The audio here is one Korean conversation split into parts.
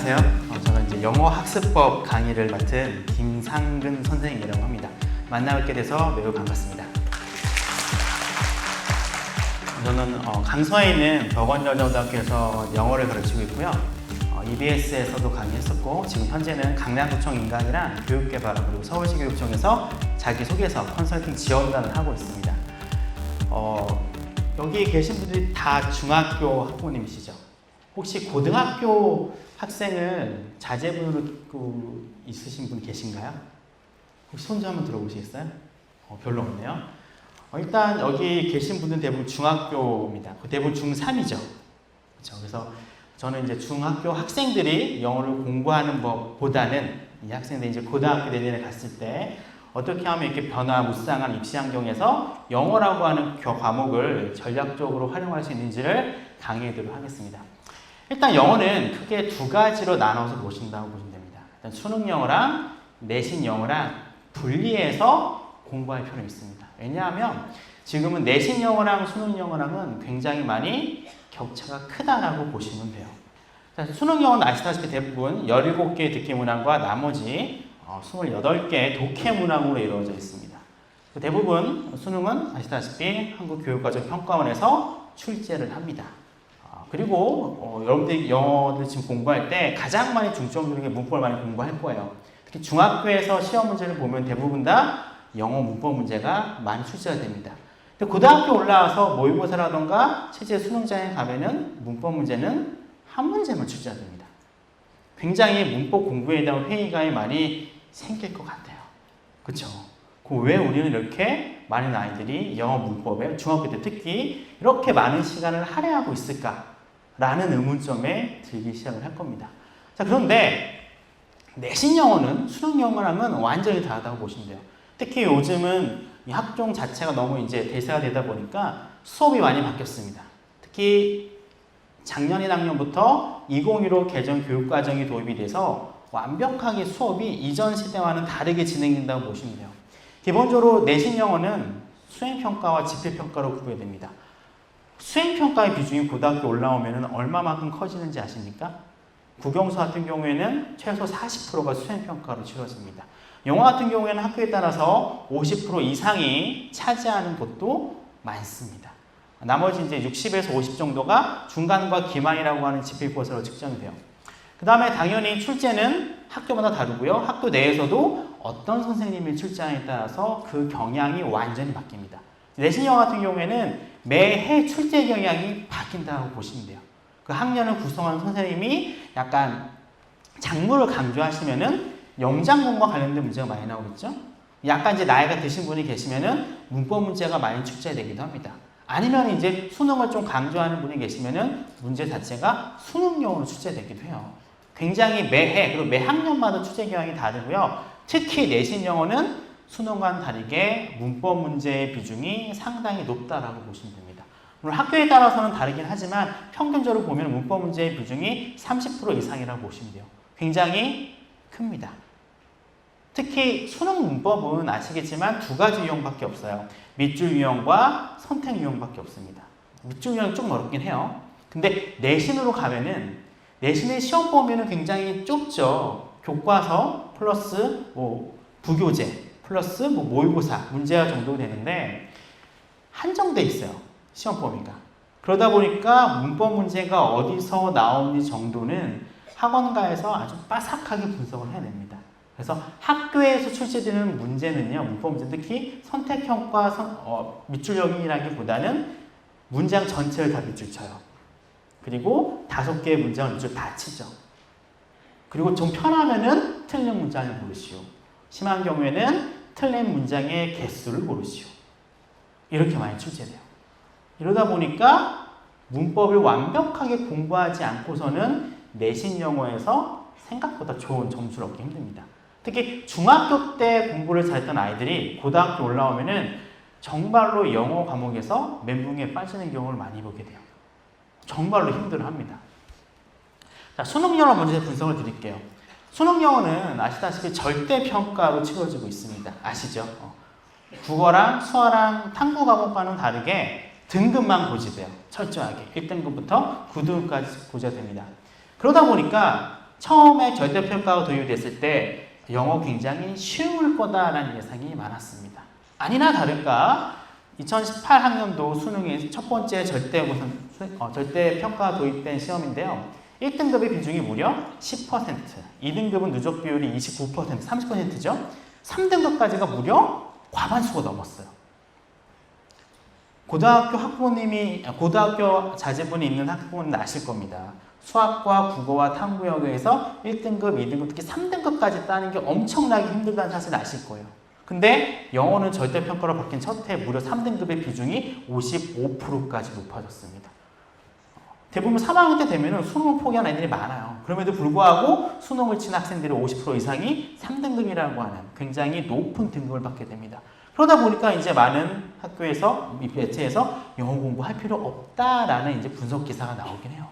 안녕하세요. 저는 이제 영어 학습법 강의를 맡은 김상근 선생님이라고 합니다. 만나뵙게 돼서 매우 반갑습니다. 저는 강서에 있는 덕원여자고등학교에서 영어를 가르치고 있고요. EBS에서도 강의했었고 지금 현재는 강남구청 인강이랑 교육개발 그리고 서울시 교육청에서 자기소개서 컨설팅 지원단을 하고 있습니다. 여기 계신 분들이 다 중학교 학부모님이시죠? 혹시 고등학교 학생을 자제분으로 있으신 분 계신가요? 혹시 손 좀 한번 들어보시겠어요? 별로 없네요. 일단 여기 계신 분들은 대부분 중학교입니다. 대부분 중3이죠. 그렇죠? 그래서 저는 이제 중학교 학생들이 영어를 공부하는 것보다는 이 학생들이 이제 고등학교 내년에 갔을 때 어떻게 하면 이렇게 변화무쌍한 입시 환경에서 영어라고 하는 과목을 전략적으로 활용할 수 있는지를 강의하도록 하겠습니다. 일단 영어는 크게 두 가지로 나눠서 보신다고 보시면 됩니다. 일단 수능 영어랑 내신 영어랑 분리해서 공부할 필요는 있습니다. 왜냐하면 지금은 내신 영어랑 수능 영어랑은 굉장히 많이 격차가 크다라고 보시면 돼요. 수능 영어는 아시다시피 대부분 17개의 듣기 문항과 나머지 28개의 독해 문항으로 이루어져 있습니다. 대부분 수능은 아시다시피 한국교육과정평가원에서 출제를 합니다. 그리고 여러분들이 영어를 지금 공부할 때 가장 많이 중점 두는 게 문법을 많이 공부할 거예요. 특히 중학교에서 시험 문제를 보면 대부분 다 영어 문법 문제가 많이 출제가 됩니다. 근데 고등학교 올라와서 모의고사라던가 실제 수능장에 가면은 문법 문제는 한 문제만 출제가 됩니다. 굉장히 문법 공부에 대한 회의감이 많이 생길 것 같아요. 그렇죠? 왜 우리는 이렇게 많은 아이들이 영어 문법에 중학교 때 특히 이렇게 많은 시간을 할애하고 있을까라는 의문점에 들기 시작을 할 겁니다. 자, 그런데 내신 영어는 수능 영어랑은 완전히 다르다고 보시면 돼요. 특히 요즘은 이 학종 자체가 너무 이제 대세가 되다 보니까 수업이 많이 바뀌었습니다. 특히 작년 1학년부터 2015 개정 교육과정이 도입이 돼서 완벽하게 수업이 이전 시대와는 다르게 진행된다고 보시면 돼요. 기본적으로 내신 영어는 수행평가와 집필평가로 구분됩니다. 수행평가의 비중이 고등학교 올라오면 얼마만큼 커지는지 아십니까? 국영수 같은 경우에는 최소 40%가 수행평가로 치러집니다. 영어 같은 경우에는 학교에 따라서 50% 이상이 차지하는 곳도 많습니다. 나머지 이제 60에서 50 정도가 중간과 기말이라고 하는 집필코스로 측정이 돼요. 그 다음에 당연히 출제는 학교마다 다르고요. 학교 내에서도 어떤 선생님이 출제하느냐에 따라서 그 경향이 완전히 바뀝니다. 내신 영어 같은 경우에는 매해 출제 경향이 바뀐다고 보시면 돼요. 그 학년을 구성하는 선생님이 약간 작물을 강조하시면은 영장문과 관련된 문제가 많이 나오겠죠? 약간 이제 나이가 드신 분이 계시면은 문법 문제가 많이 출제되기도 합니다. 아니면 이제 수능을 좀 강조하는 분이 계시면은 문제 자체가 수능용으로 출제되기도 해요. 굉장히 매해 그리고 매 학년마다 출제 경향이 다르고요. 특히 내신 영어는 수능과는 다르게 문법 문제의 비중이 상당히 높다라고 보시면 됩니다. 물론 학교에 따라서는 다르긴 하지만 평균적으로 보면 문법 문제의 비중이 30% 이상이라고 보시면 돼요. 굉장히 큽니다. 특히 수능 문법은 아시겠지만 두 가지 유형밖에 없어요. 밑줄 유형과 선택 유형밖에 없습니다. 밑줄 유형이 좀 어렵긴 해요. 근데 내신으로 가면은 내신의 시험 범위는 굉장히 좁죠. 교과서 플러스 부교재 플러스 모의고사 문제화 정도 되는데 한정돼 있어요. 시험 범위가. 그러다 보니까 문법 문제가 어디서 나오는지 정도는 학원가에서 아주 빠삭하게 분석을 해냅니다. 그래서 학교에서 출제되는 문제는요, 문법 문제 특히 선택형과 밑줄형이라기보다는 문장 전체를 다 밑줄 쳐요. 그리고 5개의 문장을 밑줄 다 치죠. 그리고 좀 편하면은 틀린 문장을 고르시오. 심한 경우에는 틀린 문장의 개수를 고르시오. 이렇게 많이 출제돼요. 이러다 보니까 문법을 완벽하게 공부하지 않고서는 내신 영어에서 생각보다 좋은 점수를 얻기 힘듭니다. 특히 중학교 때 공부를 잘했던 아이들이 고등학교 올라오면은 정말로 영어 과목에서 멘붕에 빠지는 경우를 많이 보게 돼요. 정말로 힘들어합니다. 자, 수능 영어 문제 분석을 드릴게요. 수능 영어는 아시다시피 절대평가로 치러지고 있습니다. 아시죠? 국어랑 수어랑 탐구 과목과는 다르게 등급만 고지돼요. 철저하게 1등급부터 9등급까지 고지가 됩니다. 그러다 보니까 처음에 절대평가가 도입이 됐을 때 영어 굉장히 쉬울 거다라는 예상이 많았습니다. 아니나 다를까 2018 학년도 수능의 첫 번째 절대평가 도입된 시험인데요. 1등급의 비중이 무려 10%, 2등급은 누적 비율이 29%, 30%죠. 3등급까지가 무려 과반수가 넘었어요. 고등학교 자제분이 있는 학부모는 아실 겁니다. 수학과 국어와 탐구 영역에서 1등급, 2등급, 특히 3등급까지 따는 게 엄청나게 힘들다는 사실을 아실 거예요. 근데 영어는 절대평가로 바뀐 첫 해 무려 3등급의 비중이 55%까지 높아졌습니다. 대부분 3학년 때 되면 수능을 포기한 애들이 많아요. 그럼에도 불구하고 수능을 친 학생들의 50% 이상이 3등급이라고 하는 굉장히 높은 등급을 받게 됩니다. 그러다 보니까 이제 많은 학교에서, 매체에서 영어 공부할 필요 없다라는 이제 분석 기사가 나오긴 해요.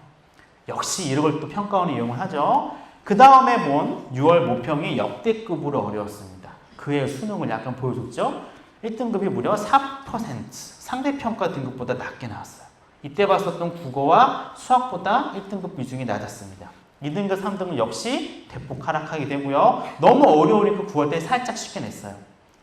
역시 이런 걸 또 평가원이 이용을 하죠. 그 다음에 본 6월 모평이 역대급으로 어려웠습니다. 그해 수능을 약간 보여줬죠. 1등급이 무려 4%, 상대평가 등급보다 낮게 나왔어요. 이때 봤었던 국어와 수학보다 1등급 비중이 낮았습니다. 2등급, 3등급 역시 대폭 하락하게 되고요. 너무 어려우니까 9월 때 살짝 쉽게 냈어요.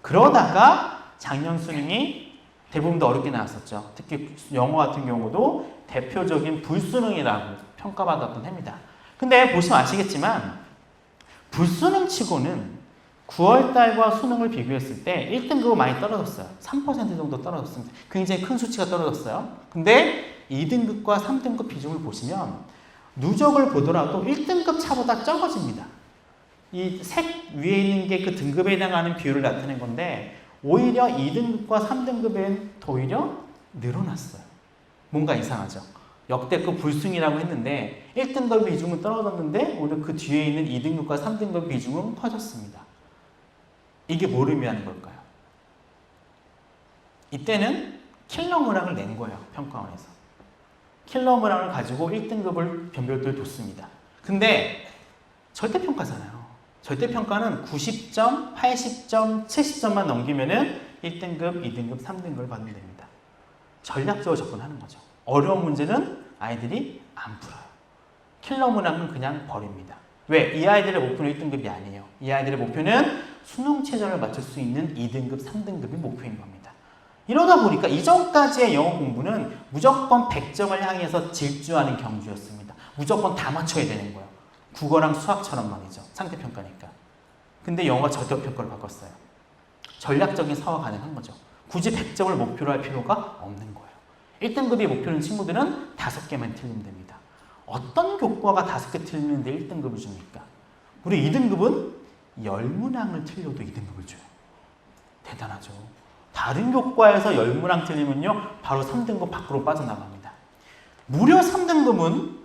그러다가 작년 수능이 대부분 더 어렵게 나왔었죠. 특히 영어 같은 경우도 대표적인 불수능이라고 평가받았던 해입니다. 근데 보시면 아시겠지만 불수능 치고는 9월달과 수능을 비교했을 때 1등급은 많이 떨어졌어요. 3% 정도 떨어졌습니다. 굉장히 큰 수치가 떨어졌어요. 근데 2등급과 3등급 비중을 보시면 누적을 보더라도 1등급 차보다 적어집니다. 이 색 위에 있는 게 그 등급에 해당하는 비율을 나타낸 건데 오히려 2등급과 3등급은 오히려 늘어났어요. 뭔가 이상하죠. 역대급 불승이라고 했는데 1등급 비중은 떨어졌는데 오히려 그 뒤에 있는 2등급과 3등급 비중은 커졌습니다. 이게 뭘 의미하는 걸까요? 이때는 킬러 문항을 낸 거예요. 평가원에서. 킬러 문항을 가지고 1등급을 변별도에 뒀습니다. 근데 절대평가잖아요. 절대평가는 90점, 80점, 70점만 넘기면은 1등급, 2등급, 3등급을 받으면 됩니다. 전략적으로 접근하는 거죠. 어려운 문제는 아이들이 안 풀어요. 킬러 문항은 그냥 버립니다. 왜? 이 아이들의 목표는 1등급이 아니에요. 이 아이들의 목표는 수능 최저를 맞출 수 있는 2등급, 3등급이 목표인 겁니다. 이러다 보니까 이전까지의 영어 공부는 무조건 100점을 향해서 질주하는 경주였습니다. 무조건 다 맞춰야 되는 거예요. 국어랑 수학처럼 말이죠. 상대평가니까. 근데 영어가 절대평가를 바꿨어요. 전략적인 사고가 가능한 거죠. 굳이 100점을 목표로 할 필요가 없는 거예요. 1등급이 목표인 친구들은 5개만 틀리면 됩니다. 어떤 교과가 5개 틀리는데 1등급을 줍니까? 우리 2등급은 10문항을 틀려도 2등급을 줘요. 대단하죠. 다른 교과에서 10문항 틀리면요 바로 3등급 밖으로 빠져나갑니다. 무려 3등급은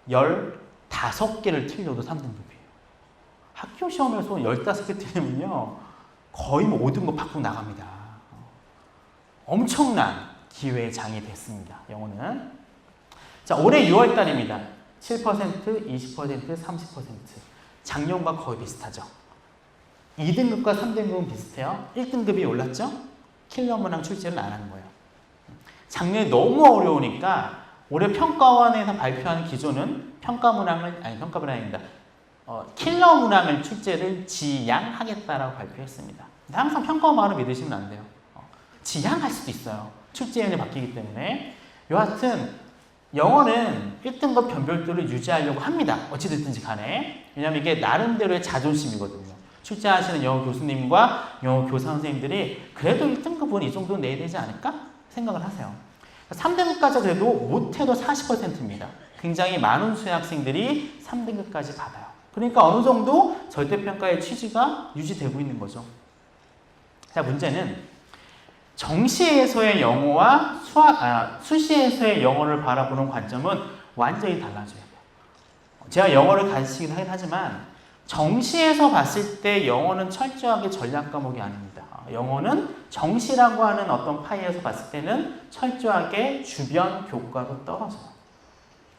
15개를 틀려도 3등급이에요. 학교 시험에서 15개 틀리면요 거의 5등급 밖으로 나갑니다. 엄청난 기회의 장이 됐습니다. 영어는. 자, 올해 6월 달입니다. 7%, 20%, 30%. 작년과 거의 비슷하죠. 2등급과 3등급은 비슷해요. 1등급이 올랐죠? 킬러 문항 출제를 안 하는 거예요. 작년에 너무 어려우니까 올해 평가원에서 발표하는 기조는 평가 문항을, 아니 평가 문항입니다. 킬러 문항을 출제를 지양하겠다라고 발표했습니다. 근데 항상 평가원 말을 믿으시면 안 돼요. 지양할 수도 있어요. 출제위원이 바뀌기 때문에. 여하튼 영어는 1등급 변별도를 유지하려고 합니다. 어찌됐든지 간에. 왜냐하면 이게 나름대로의 자존심이거든요. 출제하시는 영어 교수님과 영어 교사 선생님들이 그래도 1등급은 이 정도는 내야 되지 않을까? 생각을 하세요. 3등급까지 그래도 못해도 40%입니다. 굉장히 많은 수의 학생들이 3등급까지 받아요. 그러니까 어느 정도 절대평가의 취지가 유지되고 있는 거죠. 자, 문제는 정시에서의 영어와 수시에서의 영어를 바라보는 관점은 완전히 달라져야 돼요. 제가 영어를 가르치긴 하긴 하지만 정시에서 봤을 때 영어는 철저하게 전략 과목이 아닙니다. 영어는 정시라고 하는 어떤 파이에서 봤을 때는 철저하게 주변 교과로 떨어져요.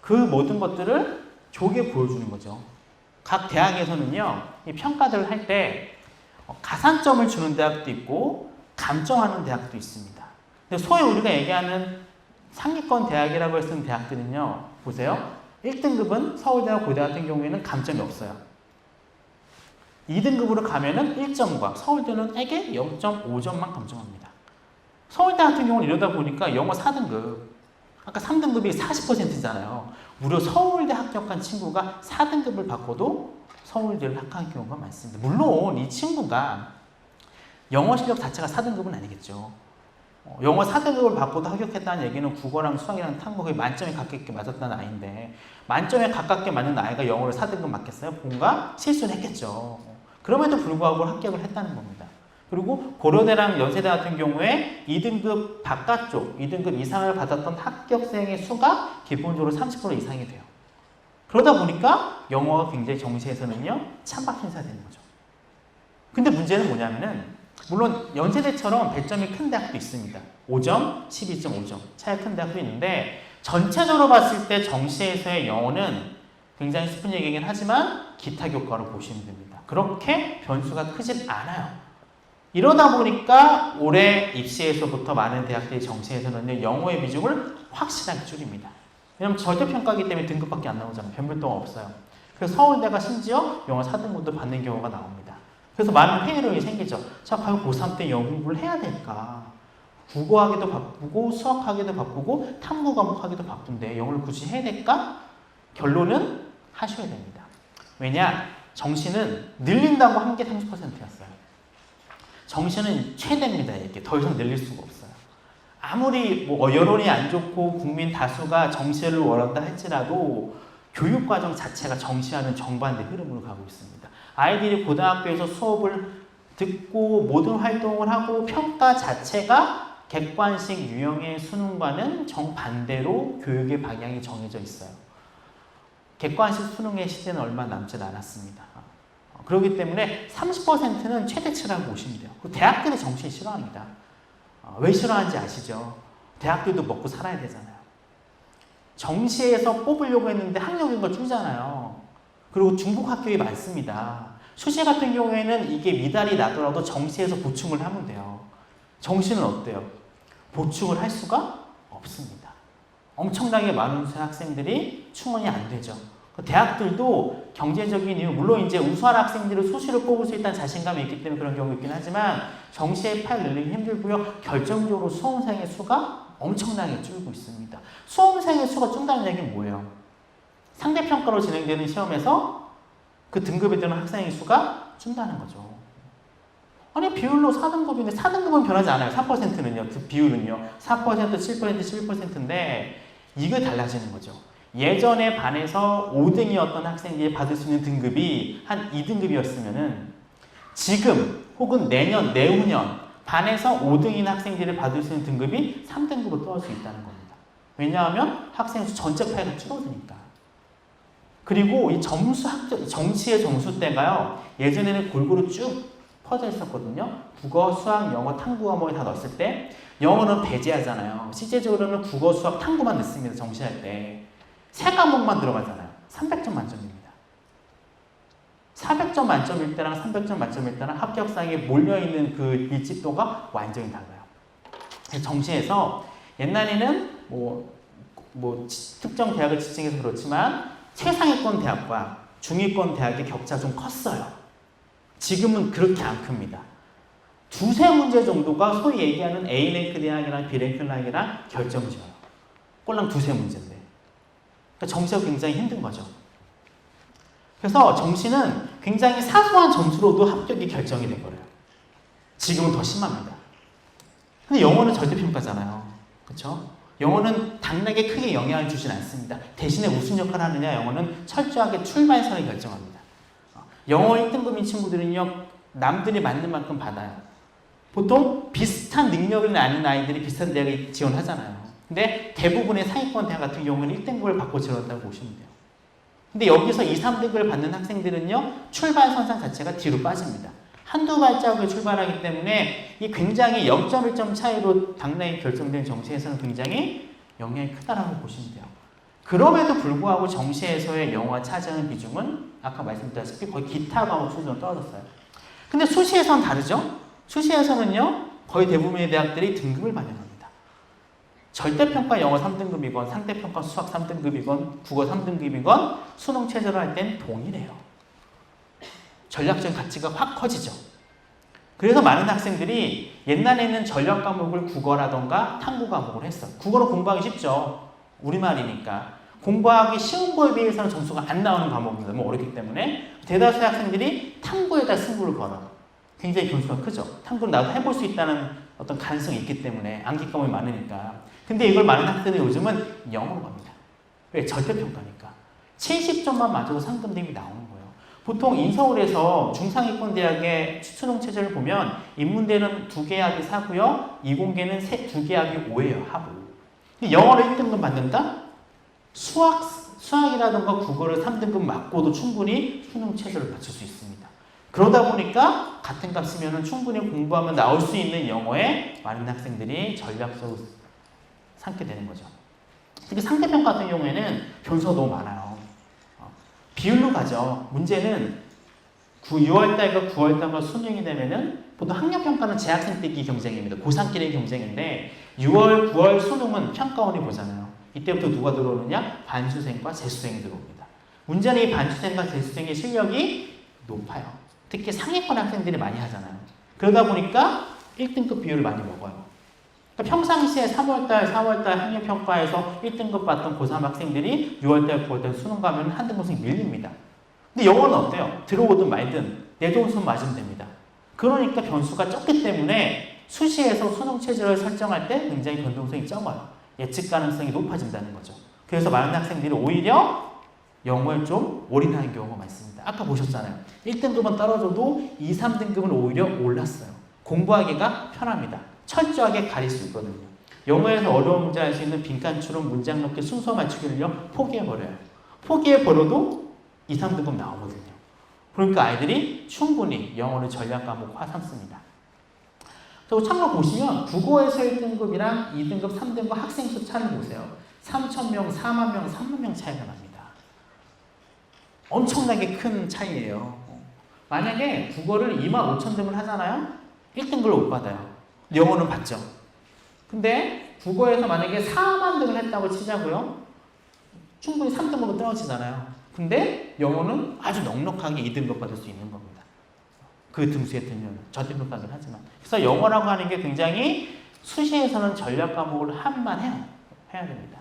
그 모든 것들을 조개 보여주는 거죠. 각 대학에서는요, 이 평가들을 할 때 가산점을 주는 대학도 있고 감점하는 대학도 있습니다. 근데 소위 우리가 얘기하는 상위권 대학이라고 했던 대학들은요, 보세요. 1등급은 서울대나 고대 같은 경우에는 감점이 없어요. 2등급으로 가면은 1점과 서울대는 에게 0.5점만 감점합니다. 서울대 같은 경우는 이러다 보니까 영어 4등급, 아까 3등급이 40%잖아요. 무려 서울대 합격한 친구가 4등급을 받고도 서울대를 합격한 경우가 많습니다. 물론 이 친구가 영어 실력 자체가 4등급은 아니겠죠. 영어 4등급을 받고도 합격했다는 얘기는 국어랑 수학이랑 탐구 거의 만점에 가깝게 맞았다는 아이인데, 만점에 가깝게 맞는 아이가 영어를 4등급 맞겠어요? 뭔가 실수를 했겠죠. 그럼에도 불구하고 합격을 했다는 겁니다. 그리고 고려대랑 연세대 같은 경우에 2등급 바깥쪽, 2등급 이상을 받았던 합격생의 수가 기본적으로 30% 이상이 돼요. 그러다 보니까 영어가 굉장히 정시에서는요, 찬밥 행사가 되는 거죠. 근데 문제는 뭐냐면은, 물론 연세대처럼 배점이 큰 대학도 있습니다. 5점, 12.5점 차이가 큰 대학도 있는데, 전체적으로 봤을 때 정시에서의 영어는 굉장히 슬픈 얘기긴 하지만 기타 교과로 보시면 됩니다. 그렇게 변수가 크진 않아요. 이러다 보니까 올해 입시에서부터 많은 대학들이 정시에서는 영어의 비중을 확실하게 줄입니다. 왜냐하면 절대평가이기 때문에 등급밖에 안 나오잖아요. 변별도가 없어요. 그래서 서울대가 심지어 영어 4등급도 받는 경우가 나옵니다. 그래서 많은 회의론이 생기죠. 자, 과연 고3 때 영어 공부를 해야 될까? 국어하기도 바쁘고 수학하기도 바쁘고 탐구 과목 하기도 바쁜데 영어를 굳이 해야 될까? 결론은 하셔야 됩니다. 왜냐? 정시는 늘린다고 한 게 30%였어요. 정시는 최대입니다. 이게 더 이상 늘릴 수가 없어요. 아무리 여론이 안 좋고 국민 다수가 정시를 원한다 할지라도 교육과정 자체가 정시와는 정반대 흐름으로 가고 있습니다. 아이들이 고등학교에서 수업을 듣고 모든 활동을 하고 평가 자체가 객관식 유형의 수능과는 정반대로 교육의 방향이 정해져 있어요. 객관식 수능의 시대는 얼마 남지 않았습니다. 그렇기 때문에 30%는 최대치라고 보시면 돼요. 대학들이 정시 싫어합니다. 왜 싫어하는지 아시죠? 대학들도 먹고 살아야 되잖아요. 정시에서 뽑으려고 했는데 학력인가 줄잖아요. 그리고 중복 합격이 많습니다. 수시 같은 경우에는 이게 미달이 나더라도 정시에서 보충을 하면 돼요. 정시는 어때요? 보충을 할 수가 없습니다. 엄청나게 많은 학생들이 충원이 안 되죠. 대학들도 경제적인 이유, 물론 이제 우수한 학생들을 수시로 뽑을 수 있다는 자신감이 있기 때문에 그런 경우가 있긴 하지만 정시에 팔 늘리기 힘들고요. 결정적으로 수험생의 수가 엄청나게 줄고 있습니다. 수험생의 수가 준다는 얘기는 뭐예요? 상대평가로 진행되는 시험에서 그 등급에 드는 학생의 수가 준다는 거죠. 아니 비율로 4등급인데 4등급은 변하지 않아요. 4%는요. 비율은요. 4%, 7%, 11%인데 이거 달라지는 거죠. 예전에 반에서 5등이었던 학생들이 받을 수 있는 등급이 한 2등급이었으면은 지금 혹은 내년, 내후년 반에서 5등인 학생들이 받을 수 있는 등급이 3등급으로 떨어질 수 있다는 겁니다. 왜냐하면 학생 수 전체 파이가 줄어드니까. 그리고 이 정시의 점수대가요, 예전에는 골고루 쭉 퍼져 있었거든요. 국어, 수학, 영어, 탐구 과목에 다 넣었을 때 영어는 배제하잖아요. 실제적으로는 국어, 수학, 탐구만 넣습니다. 정시할 때. 세 과목만 들어가잖아요. 300점 만점입니다. 400점 만점일 때랑 300점 만점일 때랑 합격상에 몰려있는 그 밀집도가 완전히 달라요. 정시에서 옛날에는 특정 대학을 지칭해서 그렇지만 최상위권 대학과 중위권 대학의 격차가 좀 컸어요. 지금은 그렇게 안 큽니다. 두세 문제 정도가 소위 얘기하는 A랭크 대학이랑 B랭크 대학이랑 결정지어요. 꼴랑 두세 문제인데. 그러니까 정시가 굉장히 힘든 거죠. 그래서 정시는 굉장히 사소한 점수로도 합격이 결정이 돼버려요. 지금은 더 심합니다. 근데 영어는 절대평가잖아요. 그렇죠? 영어는 당락에 크게 영향을 주진 않습니다. 대신에 무슨 역할을 하느냐, 영어는 철저하게 출발선을 결정합니다. 영어 1등급인 친구들은요, 남들이 맞는 만큼 받아요. 보통 비슷한 능력을 아는 아이들이 비슷한 대학에 지원하잖아요. 근데 대부분의 상위권 대학 같은 경우는 1등급을 받고 지원한다고 보시면 돼요. 근데 여기서 2, 3등급을 받는 학생들은요, 출발선상 자체가 뒤로 빠집니다. 한두 발자국에 출발하기 때문에 이 굉장히 0.1점 차이로 당락이 결정된 정시에서는 굉장히 영향이 크다라고 보시면 돼요. 그럼에도 불구하고 정시에서의 영어가 차지하는 비중은 아까 말씀드렸다시피 거의 기타 과목 수준으로 떨어졌어요. 근데 수시에서는 다르죠? 수시에서는요, 거의 대부분의 대학들이 등급을 반영합니다. 절대평가 영어 3등급이건 상대평가 수학 3등급이건 국어 3등급이건 수능 최저를 할 땐 동일해요. 전략적인 가치가 확 커지죠. 그래서 많은 학생들이 옛날에는 전략 과목을 국어라던가 탐구 과목을 했어. 국어로 공부하기 쉽죠. 우리말이니까. 공부하기 쉬운 거에 비해서는 점수가 안 나오는 과목이 너무 어렵기 때문에 대다수의 학생들이 탐구에다 승부를 걸어. 굉장히 변수가 크죠. 탐구를 나도 해볼 수 있다는 어떤 가능성이 있기 때문에 암기 과목이 많으니까. 근데 이걸 많은 학생들이 요즘은 영어로 갑니다. 왜? 절대평가니까. 70점만 맞아도 상등급이 나오는 거예요. 보통 인서울에서 중상위권 대학의 수능 체제를 보면 인문대는 2개 합이 4고요. 이공계는 2개 합이 5예요. 합을. 영어를 1등급 받는다? 수학이라든가 국어를 3등급 맞고도 충분히 수능 체제를 맞출 수 있습니다. 그러다 보니까 같은 값이면 충분히 공부하면 나올 수 있는 영어에 많은 학생들이 전략적으로 삼게 되는 거죠. 특히 상대평가 같은 경우에는 변수가 너무 많아요. 비율로 가죠. 문제는 6월달과 9월달과 수능이 되면은 보통 학력평가는 재학생 때기 경쟁입니다. 고3끼리 경쟁인데 6월, 9월 수능은 평가원이 보잖아요. 이때부터 누가 들어오느냐? 반수생과 재수생이 들어옵니다. 문제는 이 반수생과 재수생의 실력이 높아요. 특히 상위권 학생들이 많이 하잖아요. 그러다 보니까 1등급 비율을 많이 먹어요. 그러니까 평상시에 3월달, 4월달 학력평가에서 1등급 받던 고3 학생들이 6월달, 9월달 수능 가면 한 등급씩 밀립니다. 근데 영어는 어때요? 들어오든 말든 내 점수 맞으면 됩니다. 그러니까 변수가 적기 때문에 수시에서 수능 체제를 설정할 때 굉장히 변동성이 적어요. 예측 가능성이 높아진다는 거죠. 그래서 많은 학생들이 오히려 영어에 좀 올인하는 경우가 많습니다. 아까 보셨잖아요. 1등급은 떨어져도 2, 3등급은 오히려 올랐어요. 공부하기가 편합니다. 철저하게 가릴 수 있거든요. 영어에서 어려운 문제 할 수 있는 빈칸추론 문장 넣기 순서 맞추기를요 포기해버려요. 포기해버려도 2, 3등급 나오거든요. 그러니까 아이들이 충분히 영어를 전략 과목화 삼습니다. 또 참고로 보시면 국어에서 1등급이랑 2등급, 3등급 학생 수 차를 보세요. 3,000명, 4만 명, 3만 명 차이가 납니다. 엄청나게 큰 차이예요. 만약에 국어를 2만 5천 등을 하잖아요. 1등급을 못 받아요. 영어는 받죠. 근데 국어에서 만약에 4만 등을 했다고 치자고요. 충분히 3등급으로 떨어지잖아요. 근데 영어는 아주 넉넉하게 2등급 받을 수 있는 겁니다. 그 등수에 들면 저등급까지는 하지만. 그래서 영어라고 하는 게 굉장히 수시에서는 전략 과목을 해야 됩니다.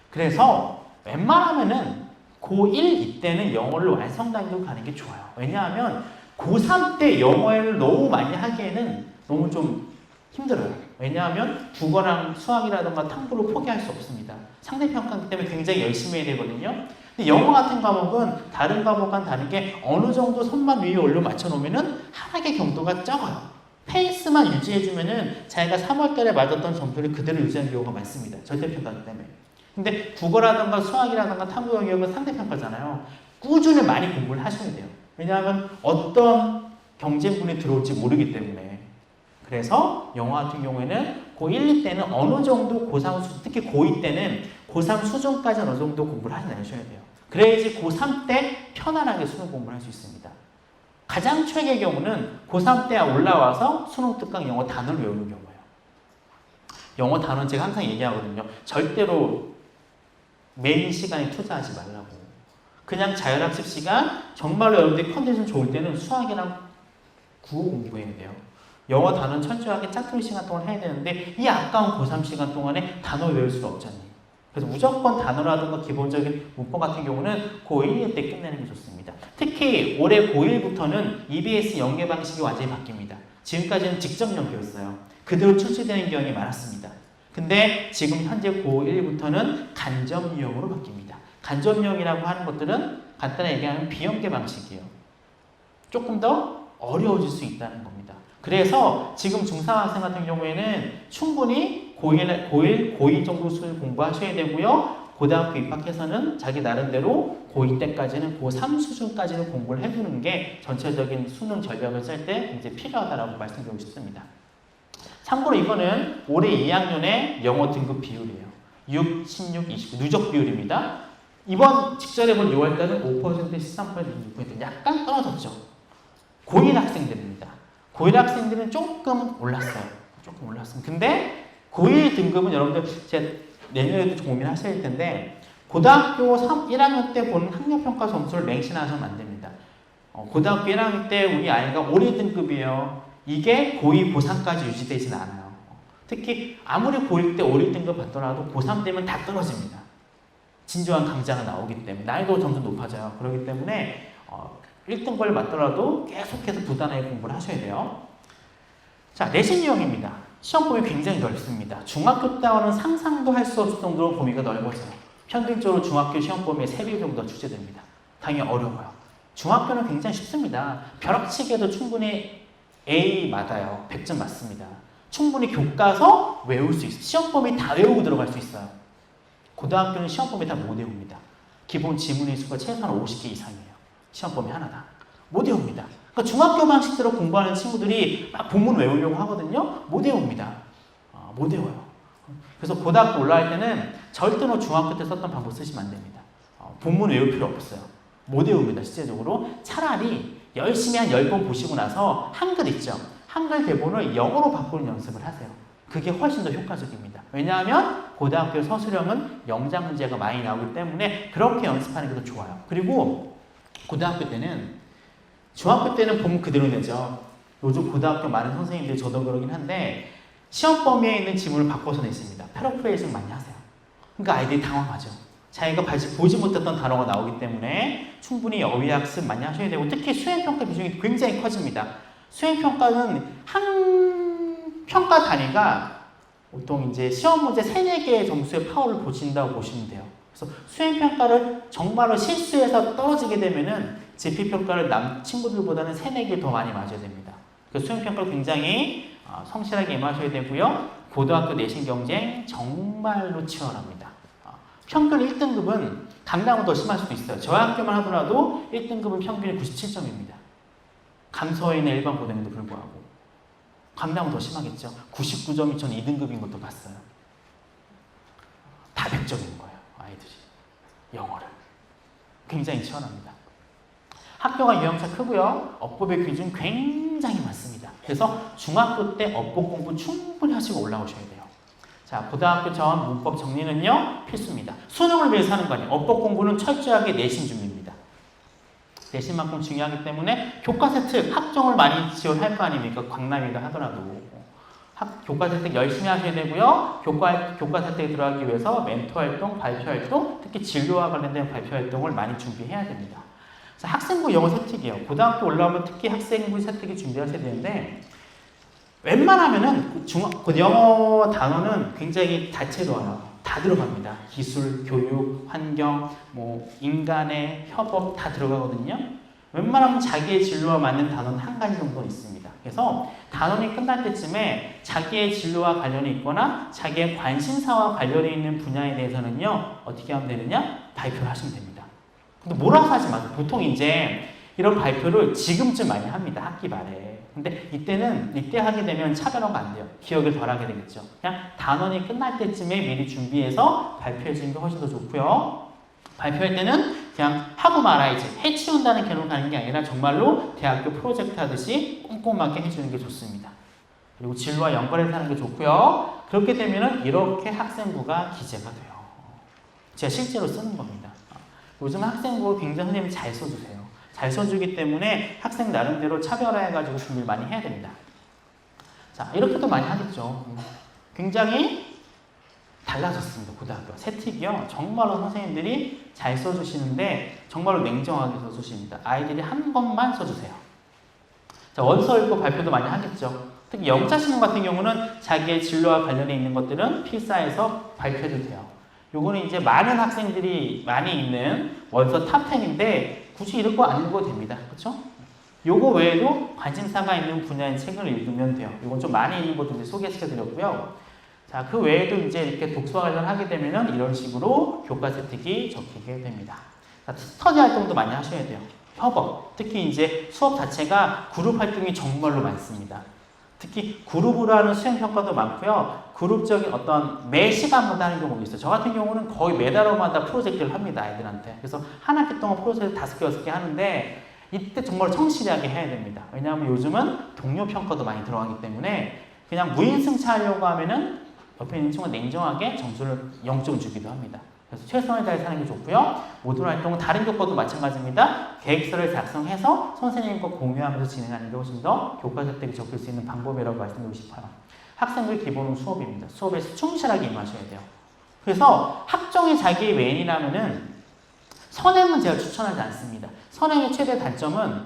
그래서 웬만하면은 고1 이때는 영어를 완성 단계로 가는 게 좋아요. 왜냐하면 고3 때 영어를 너무 많이 하기에는 너무 좀 힘들어요. 왜냐하면 국어랑 수학이라든가 탐구를 포기할 수 없습니다. 상대평가기 때문에 굉장히 열심히 해야 되거든요. 근데 영어 같은 과목은 다른 과목과는 다르게 어느 정도 손만 위에 올려 맞춰놓으면은 하락의 경도가 적어요. 페이스만 유지해주면은 자기가 3월달에 맞았던 점수를 그대로 유지하는 경우가 많습니다. 절대평가기 때문에. 근데 국어라든가 수학이라든가 탐구 영역은 상대평가잖아요. 꾸준히 많이 공부를 하셔야 돼요. 왜냐하면 어떤 경쟁군이 들어올지 모르기 때문에. 그래서 영어 같은 경우에는 고1, 2때는 어느 정도 고3 수준, 특히 고2 때는 고3 수준까지 어느 정도 공부를 하셔야 돼요. 그래야지 고3 때 편안하게 수능 공부를 할 수 있습니다. 가장 최악의 경우는 고3 때 올라와서 수능 특강 영어 단어를 외우는 경우예요. 영어 단어는 제가 항상 얘기하거든요. 절대로 메인 시간에 투자하지 말라고. 그냥 자율학습 시간, 정말로 여러분들이 컨디션 좋을 때는 수학이랑 국어 공부해야 돼요. 영어 단어는 철저하게 짝퉁 시간 동안 해야 되는데 이 아까운 고3 시간 동안에 단어 외울 수가 없잖아요. 그래서 무조건 단어라든가 기본적인 문법 같은 경우는 고1 때 끝내는 게 좋습니다. 특히 올해 고1부터는 EBS 연계 방식이 완전히 바뀝니다. 지금까지는 직접 연계였어요. 그대로 출시되는 경향이 많았습니다. 근데 지금 현재 고1부터는 간접 유형으로 바뀝니다. 간접 유형이라고 하는 것들은 간단하게 얘기하면 비연계 방식이에요. 조금 더 어려워질 수 있다는 겁니다. 그래서 지금 중3 학생 같은 경우에는 충분히 고1, 고2 정도 수를 공부하셔야 되고요. 고등학교 입학해서는 자기 나름대로 고2 때까지는 고3 수준까지는 공부를 해두는 게 전체적인 수능 전략을 짤 때 굉장히 필요하다고 말씀드리고 싶습니다. 참고로 이거는 올해 2학년의 영어 등급 비율이에요. 6, 16, 29 누적 비율입니다. 이번 직전에 본 6월달은 5%, 13%, 26% 약간 떨어졌죠. 고1 학생들입니다. 고1 학생들은 조금 올랐어요. 조금 올랐습니다. 근데 고1 등급은 여러분들 제 내년에도 좀 고민하실 텐데 고등학교 1학년 때 보는 학력평가 점수를 맹신하시면 안 됩니다. 고등학교 1학년 때 우리 아이가 5, 1등급이에요. 이게 고2, 고3까지 유지되지는 않아요. 특히 아무리 고1 때 5, 1등급 받더라도 고3 되면 다 떨어집니다. 진주한 강자가 나오기 때문에 나이도 점점 높아져요. 그렇기 때문에 1등급을 맞더라도 계속해서 부단하게 공부를 하셔야 돼요. 자, 내신 유형입니다. 시험 범위 굉장히 넓습니다. 중학교 때와는 상상도 할 수 없을 정도로 범위가 넓어져요. 평균적으로 중학교 시험 범위의 3배 정도 출제됩니다. 당연히 어려워요. 중학교는 굉장히 쉽습니다. 벼락치기에도 충분히 A 맞아요. 100점 맞습니다. 충분히 교과서 외울 수 있어요. 시험 범위 다 외우고 들어갈 수 있어요. 고등학교는 시험 범위 다 못 외웁니다. 기본 지문의 수가 최소한 50개 이상이에요. 시험 범위 하나당. 못 외웁니다. 그러니까 중학교 방식대로 공부하는 친구들이 막 본문 외우려고 하거든요. 못 외웁니다. 못 외워요. 그래서 고등학교 올라갈 때는 절대로 중학교 때 썼던 방법 쓰시면 안 됩니다. 본문 외울 필요 없어요. 못 외웁니다. 실제적으로. 차라리 열심히 한 10번 보시고 나서 한글 있죠. 한글 대본을 영어로 바꾸는 연습을 하세요. 그게 훨씬 더 효과적입니다. 왜냐하면 고등학교 서술형은 영작 문제가 많이 나오기 때문에 그렇게 연습하는 게 더 좋아요. 그리고 고등학교 때는 중학교 때는 보면 그대로 내죠. 요즘 고등학교 많은 선생님들이 저도 그러긴 한데 시험 범위에 있는 지문을 바꿔서 냈습니다. 패러프레이징 많이 하세요. 그러니까 아이들이 당황하죠. 자기가 보지 못했던 단어가 나오기 때문에 충분히 어휘학습 많이 하셔야 되고 특히 수행평가 비중이 굉장히 커집니다. 수행평가는 한 평가 단위가 보통 이제 시험 문제 3, 4개의 점수의 파워를 보신다고 보시면 돼요. 그래서 수행평가를 정말로 실수해서 떨어지게 되면은 제피평가를 남 친구들보다는 3, 4개 더 많이 맞아야 됩니다. 그래서 수행평가를 굉장히 성실하게 임하셔야 되고요. 고등학교 내신 경쟁 정말로 치열합니다. 평균 1등급은 강남은 더 심할 수도 있어요. 저희 학교만 하더라도 1등급은 평균이 97점입니다. 감서에는 일반 고등에도 불구하고. 강남은 더 심하겠죠. 99점이 전 2등급인 것도 봤어요. 다 100점인 거예요. 아이들이. 영어를. 굉장히 치열합니다. 학교가 유형차 크고요. 어법의 기준 굉장히 많습니다. 그래서 중학교 때 어법 공부 충분히 하시고 올라오셔야 돼요. 자, 고등학교 전 문법 정리는요. 필수입니다. 수능을 위해서 하는 거 아니에요. 어법 공부는 철저하게 내신 준비입니다. 내신만큼 중요하기 때문에 교과서 특 학종을 많이 지원할 거 아닙니까? 강남이다 하더라도. 교과서 특 열심히 하셔야 되고요. 교과서 특에 들어가기 위해서 멘토 활동, 발표 활동, 특히 진로와 관련된 발표 활동을 많이 준비해야 됩니다. 자, 학생부 영어 세특이에요. 고등학교 올라오면 특히 학생부 세특이 준비하셔야 되는데 웬만하면은 영어 단어는 굉장히 다채로워요. 다 들어갑니다. 기술, 교육, 환경, 인간의 협업 다 들어가거든요. 웬만하면 자기의 진로와 맞는 단어는 한 가지 정도 있습니다. 그래서 단원이 끝날 때쯤에 자기의 진로와 관련이 있거나 자기의 관심사와 관련이 있는 분야에 대해서는요. 어떻게 하면 되느냐? 발표를 하시면 됩니다. 근데 몰아서 하지 마세요. 보통 이제 이런 발표를 지금쯤 많이 합니다. 학기 말에. 근데 이때 하게 되면 차별화가 안 돼요. 기억을 덜 하게 되겠죠. 그냥 단원이 끝날 때쯤에 미리 준비해서 발표해 주는 게 훨씬 더 좋고요. 발표할 때는 그냥 하고 말아야지 해치운다는 개념을 가는 게 아니라 정말로 대학교 프로젝트 하듯이 꼼꼼하게 해주는 게 좋습니다. 그리고 진로와 연관해서 하는 게 좋고요. 그렇게 되면은 이렇게 학생부가 기재가 돼요. 제가 실제로 쓰는 겁니다. 요즘 학생부 굉장히 선생님이 잘 써주세요. 잘 써주기 때문에 학생 나름대로 차별화해가지고 준비를 많이 해야 됩니다. 자, 이렇게도 많이 하겠죠. 굉장히 달라졌습니다. 고등학교. 세특이요. 정말로 선생님들이 잘 써주시는데 정말로 냉정하게 써주십니다. 아이들이 한 번만 써주세요. 자, 원서 읽고 발표도 많이 하겠죠. 특히 영자신문 같은 경우는 자기의 진로와 관련이 있는 것들은 필사해서 발표해도 돼요. 요거는 이제 많은 학생들이 많이 있는 원서 탑10인데 굳이 읽고 안 읽어도 됩니다. 그렇죠? 요거 외에도 관심사가 있는 분야의 책을 읽으면 돼요. 요건 좀 많이 읽는 것도 이제 소개시켜드렸고요. 자, 그 외에도 이제 이렇게 독서와 관련하게 되면은 이런 식으로 교과 세특이 적히게 됩니다. 자, 스터디 활동도 많이 하셔야 돼요. 협업. 특히 이제 수업 자체가 그룹 활동이 정말로 많습니다. 특히 그룹으로 하는 수행평가도 많고요. 그룹적인 어떤 매 시간마다 하는 경우도 있어요. 저 같은 경우는 거의 매달마다 프로젝트를 합니다. 아이들한테. 그래서 한 학기 동안 프로젝트 5개, 6개 하는데 이때 정말 성실하게 해야 됩니다. 왜냐하면 요즘은 동료 평가도 많이 들어가기 때문에 그냥 무인승차하려고 하면은 옆에 있는 친구가 냉정하게 점수를 0점 주기도 합니다. 그래서 최선을 다해 사는 게 좋고요. 모든 활동은 다른 교과도 마찬가지입니다. 계획서를 작성해서 선생님과 공유하면서 진행하는 게 훨씬 더 교과 혜택이 적을 수 있는 방법이라고 말씀드리고 싶어요. 학생들 기본은 수업입니다. 수업에서 충실하게 임하셔야 돼요. 그래서 학종이 자기의 메인이라면은 선행은 제가 추천하지 않습니다. 선행의 최대 단점은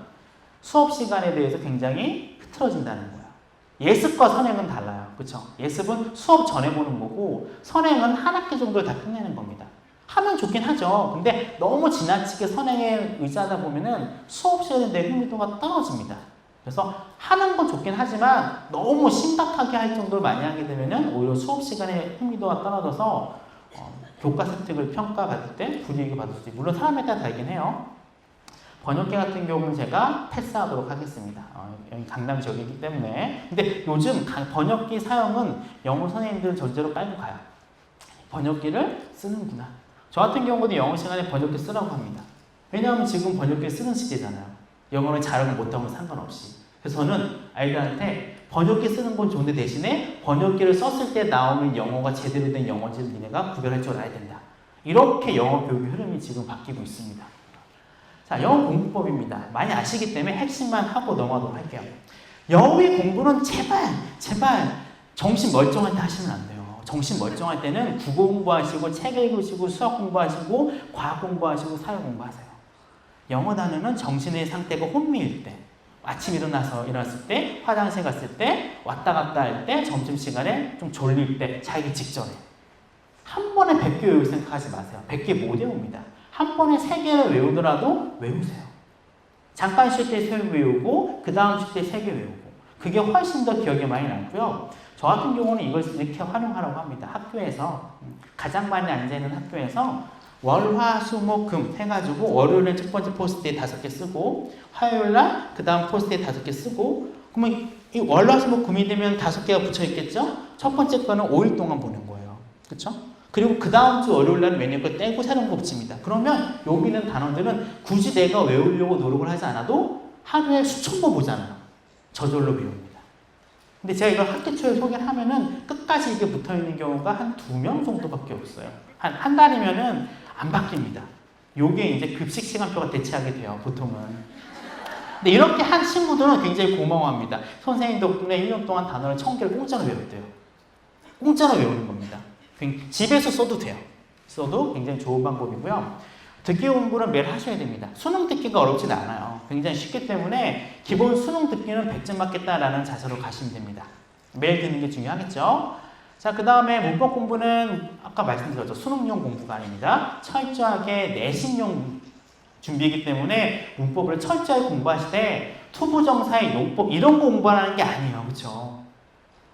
수업 시간에 대해서 굉장히 흐트러진다는 거예요. 예습과 선행은 달라요. 그렇죠? 예습은 수업 전에 보는 거고 선행은 한 학기 정도를 다 끝내는 겁니다. 하면 좋긴 하죠. 근데 너무 지나치게 선행에 의지하다 보면은 수업 시간에 대한 흥미도가 떨어집니다. 그래서 하는 건 좋긴 하지만 너무 심각하게 할 정도로 많이 하게 되면은 오히려 수업 시간에 흥미도가 떨어져서 교과 혜택을 평가받을 때 불이익을 받을 수 있고 물론 사람에 따라 다르긴 해요. 번역기 같은 경우는 제가 패스하도록 하겠습니다. 여기 강남 지역이기 때문에. 근데 요즘 번역기 사용은 영어 선생님들은 전제로 깔고 가요. 번역기를 쓰는구나. 저 같은 경우도 영어 시간에 번역기 쓰라고 합니다. 왜냐하면 지금 번역기 쓰는 시대잖아요. 영어를 잘하고 못하고 상관없이. 그래서 저는 아이들한테 번역기 쓰는 건 좋은데 대신에 번역기를 썼을 때 나오는 영어가 제대로 된 영어인지를 니네가 구별할 줄 알아야 된다. 이렇게 영어 교육의 흐름이 지금 바뀌고 있습니다. 자, 영어 공부법입니다. 많이 아시기 때문에 핵심만 하고 넘어가도록 할게요. 영어의 공부는 제발 정신 멀쩡할 때 하시면 안 돼요. 정신 멀쩡할 때는 국어 공부하시고 책 읽으시고 수학 공부하시고 과학 공부하시고 사회 공부하세요. 영어 단어는 정신의 상태가 혼미일 때 아침 일어났을 때 화장실 갔을 때 왔다 갔다 할 때 점심시간에 좀 졸릴 때 자기 직전에 한 번에 100개 외울 생각하지 마세요. 100개 못 외웁니다. 한 번에 3개를 외우더라도 외우세요. 잠깐 쉴 때 3개 외우고 그 다음 쉴 때 3개 외우고 그게 훨씬 더 기억에 많이 남고요. 저 같은 경우는 이걸 이렇게 활용하라고 합니다. 학교에서 가장 많이 앉아있는 학교에서 월, 화, 수, 목, 금 해가지고 월요일에 첫 번째 포스트잇 5개 쓰고 화요일날 그 다음 포스트잇 5개 쓰고 그러면 이 월, 화, 수, 목, 금이 되면 5개가 붙여있겠죠? 첫 번째 거는 5일 동안 보는 거예요. 그쵸? 그리고 그 다음 주 월요일날 메뉴 거 떼고 새로운 거 붙입니다. 그러면 여기 있는 단어들은 굳이 내가 외우려고 노력을 하지 않아도 하루에 수천 번 보잖아요. 저절로 외웁니다. 근데 제가 이걸 학기 초에 소개를 하면은 끝까지 이게 붙어 있는 경우가 한 2명 정도밖에 없어요. 한 달이면은 안 바뀝니다. 요게 이제 급식 시간표가 대체하게 돼요, 보통은. 근데 이렇게 한 친구들은 굉장히 고마워합니다. 선생님 덕분에 1년 동안 단어를 1000개를 공짜로 외웠대요. 공짜로 외우는 겁니다. 집에서 써도 돼요. 써도 굉장히 좋은 방법이고요. 듣기 공부는 매일 하셔야 됩니다. 수능 듣기가 어렵진 않아요. 굉장히 쉽기 때문에 기본 수능 듣기는 100점 맞겠다라는 자세로 가시면 됩니다. 매일 듣는 게 중요하겠죠. 자, 그 다음에 문법 공부는 아까 말씀드렸죠. 수능용 공부가 아닙니다. 철저하게 내신용 준비이기 때문에 문법을 철저하게 공부하실 때 투부정사의 용법 이런 거 공부하는 게 아니에요. 그렇죠?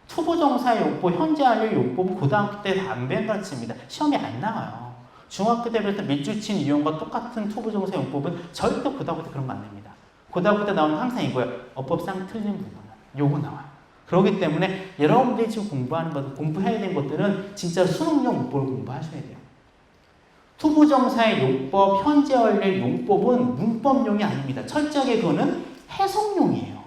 투부정사의 용법, 현재 완료 용법은 고등학교 때 안 가르칩니다. 시험에 안 나와요. 중학교 때부터 밑줄친 이용과 똑같은 투부정사 용법은 절대 고등학교 때 그런 거 안 냅니다. 고등학교 때 나오는 항상 이거예요. 어법상 틀린 부분은 요거 나와요. 그렇기 때문에 여러분들이 지금 공부하는 것, 공부해야 되는 것들은 진짜 수능용 문법을 공부하셔야 돼요. 투부정사의 용법, 현재 완료 용법은 문법용이 아닙니다. 철저하게 그거는 해석용이에요.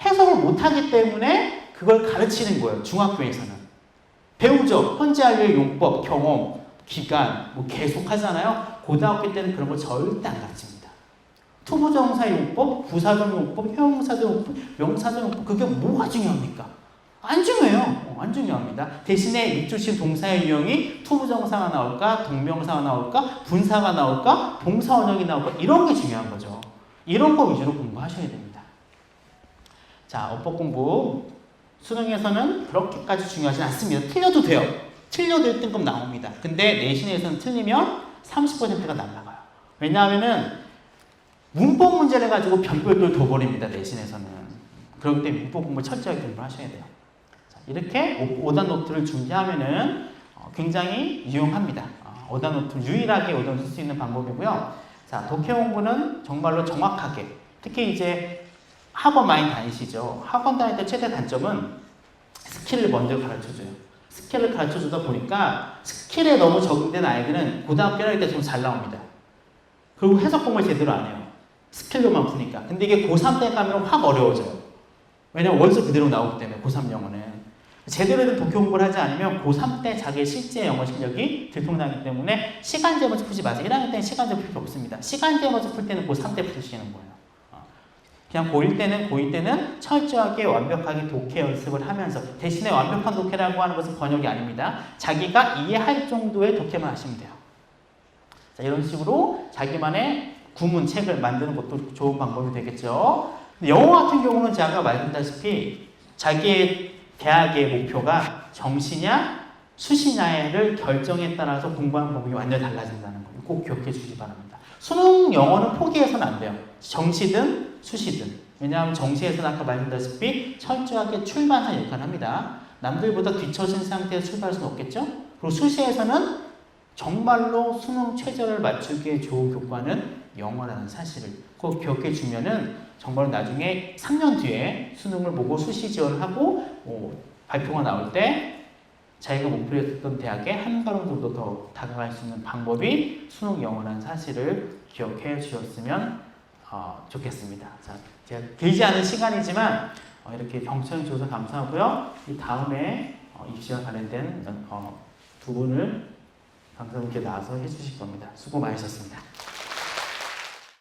해석을 못하기 때문에 그걸 가르치는 거예요. 중학교에서는. 배우죠. 현재 완료 용법, 경험, 기간, 뭐 계속 하잖아요. 고등학교 때는 그런 거 절대 안 가르칩니다. 투부정사 용법, 부사적 용법, 형용사적 용법, 명사적 용법 그게 뭐가 중요합니까? 안 중요해요. 안 중요합니다. 대신에 밑줄친 동사의 유형이 투부정사가 나올까, 동명사가 나올까, 분사가 나올까, 동사원형이 나올까 이런 게 중요한 거죠. 이런 거 위주로 공부하셔야 됩니다. 자, 어법 공부 수능에서는 그렇게까지 중요하지 않습니다. 틀려도 돼요. 틀려도 1등급 나옵니다. 근데 내신에서는 틀리면 30%가 날아가요. 왜냐하면은 문법 문제를 가지고 별별들 둬버립니다. 내신에서는. 그렇기 때문에 문법 공부 철저하게 공부를 하셔야 돼요. 자, 이렇게 5단 노트를 준비하면은 굉장히 유용합니다. 5단 노트 유일하게 5단 쓸 수 있는 방법이고요. 자, 독해 공부는 정말로 정확하게 특히 이제 학원 많이 다니시죠. 학원 다닐 때 최대 단점은 스킬을 먼저 가르쳐줘요. 스킬을 가르쳐주다 보니까 스킬에 너무 적응된 아이들은 고등학교 할 때 좀 잘 나옵니다. 그리고 해석 공부를 제대로 안 해요. 스킬로만 푸니까. 근데 이게 고3 때 가면 확 어려워져요. 왜냐면 원서 그대로 나오기 때문에 고3 영어는. 제대로 된 독해 공부를 하지 않으면 고3 때 자기의 실제 영어 실력이 들통나기 때문에 시간제 먼저 풀지 마세요. 1학년 때는 시간제 풀 필요 없습니다. 시간제 먼저 풀 때는 고3 때 푸시는 거예요. 그냥 고1 때는 철저하게 완벽하게 독해 연습을 하면서, 대신에 완벽한 독해라고 하는 것은 번역이 아닙니다. 자기가 이해할 정도의 독해만 하시면 돼요. 자, 이런 식으로 자기만의 구문책을 만드는 것도 좋은 방법이 되겠죠. 영어 같은 경우는 제가 말씀드렸다시피 자기의 대학의 목표가 정시냐 수시냐를 결정에 따라서 공부하는 방법이 완전히 달라진다는 거 꼭 기억해 주시기 바랍니다. 수능 영어는 포기해서는 안 돼요. 정시든 수시든. 왜냐하면 정시에서는 아까 말씀드렸다시피 철저하게 출발한 역할을 합니다. 남들보다 뒤처진 상태에서 출발할 수는 없겠죠? 그리고 수시에서는 정말로 수능 최저를 맞추기에 좋은 교과는 영어라는 사실을 꼭 기억해 주면은 정말 나중에 3년 뒤에 수능을 보고 수시 지원을 하고 발표가 나올 때 자기가 목표로 했던 대학에 한 걸음 정도 더 다가갈 수 있는 방법이 수능 영어라는 사실을 기억해 주셨으면 좋겠습니다. 자, 제가 길지 않은 시간이지만 이렇게 경청해 주셔서 감사하고요. 이 다음에 입시와 관련된 두 분을 강사분께 나와서 해주실 겁니다. 수고 많으셨습니다.